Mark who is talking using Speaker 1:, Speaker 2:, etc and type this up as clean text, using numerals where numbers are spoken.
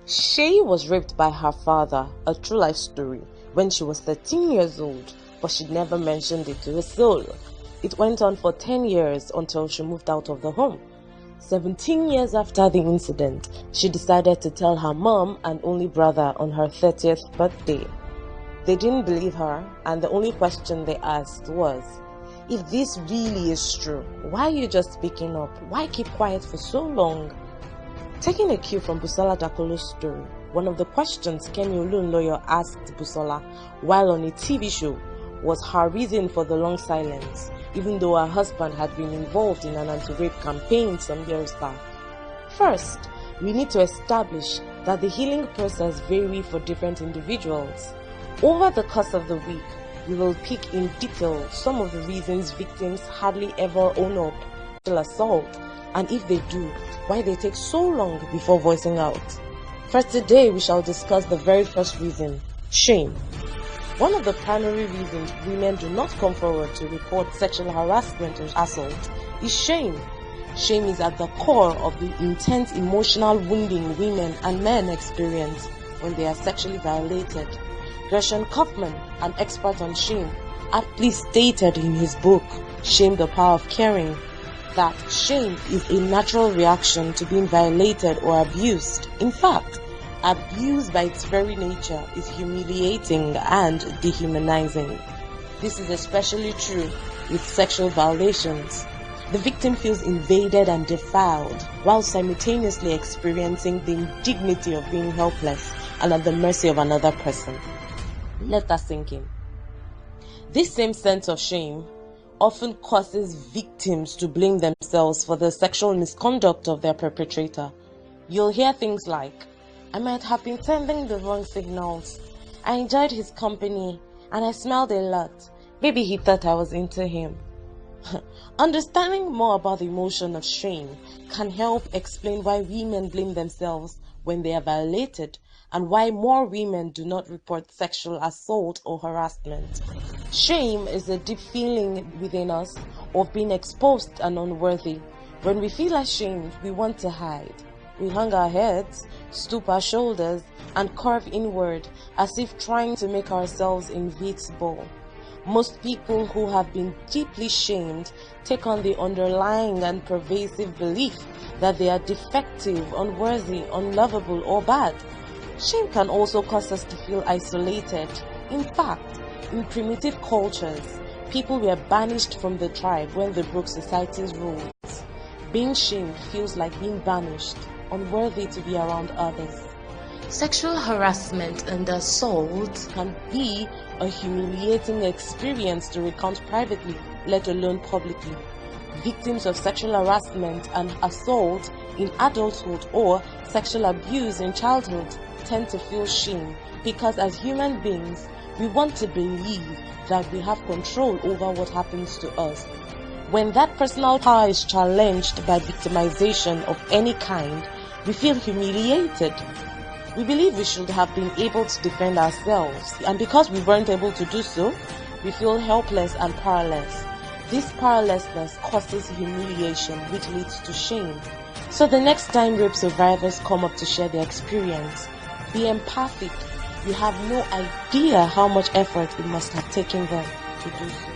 Speaker 1: Seyi was raped by her father, a true life story, when she was 13 years old, but she never mentioned it to a soul. It went on for 10 years until she moved out of the home. 17 years after the incident, she decided to tell her mom and only brother on her 30th birthday. They didn't believe her, and the only question they asked was, if this really is true, why are you just speaking up? Why keep quiet for so long? Taking a cue from Busola Dakolo's story, one of the questions Kemi Olunloyo asked Busola while on a TV show was her reason for the long silence, even though her husband had been involved in an anti-rape campaign some years back. First, we need to establish that the healing process varies for different individuals. Over the course of the week, we will pick in detail some of the reasons victims hardly ever own up to assault, and if they do, why they take so long before voicing out. For today, we shall discuss the very first reason, shame. One of the primary reasons women do not come forward to report sexual harassment or assault is shame. Shame is at the core of the intense emotional wounding women and men experience when they are sexually violated. Gershon Kaufman, an expert on shame, aptly stated in his book, Shame: The Power of Caring, that shame is a natural reaction to being violated or abused. In fact, abuse by its very nature is humiliating and dehumanizing. This is especially true with sexual violations. The victim feels invaded and defiled while simultaneously experiencing the indignity of being helpless and at the mercy of another person. Let that sink in. This same sense of shame often causes victims to blame themselves for the sexual misconduct of their perpetrator. You'll hear things like, I might have been sending the wrong signals. I enjoyed his company and I smiled a lot. Maybe he thought I was into him. Understanding more about the emotion of shame can help explain why women blame themselves when they are violated and why more women do not report sexual assault or harassment. Shame is a deep feeling within us of being exposed and unworthy. When we feel ashamed, we want to hide. We hang our heads, stoop our shoulders, and curve inward as if trying to make ourselves invisible. Most people who have been deeply shamed take on the underlying and pervasive belief that they are defective, unworthy, unlovable, or bad. Shame can also cause us to feel isolated. In fact, in primitive cultures, people were banished from the tribe when they broke society's rules. Being shamed feels like being banished, unworthy to be around others. Sexual harassment and assault can be a humiliating experience to recount privately, let alone publicly. Victims of sexual harassment and assault in adulthood or sexual abuse in childhood tend to feel shame because as human beings, we want to believe that we have control over what happens to us. When that personal power is challenged by victimization of any kind, we feel humiliated. We believe we should have been able to defend ourselves, and because we weren't able to do so, we feel helpless and powerless. This powerlessness causes humiliation, which leads to shame. So the next time rape survivors come up to share their experience, be empathic. You have no idea how much effort it must have taken them to do so.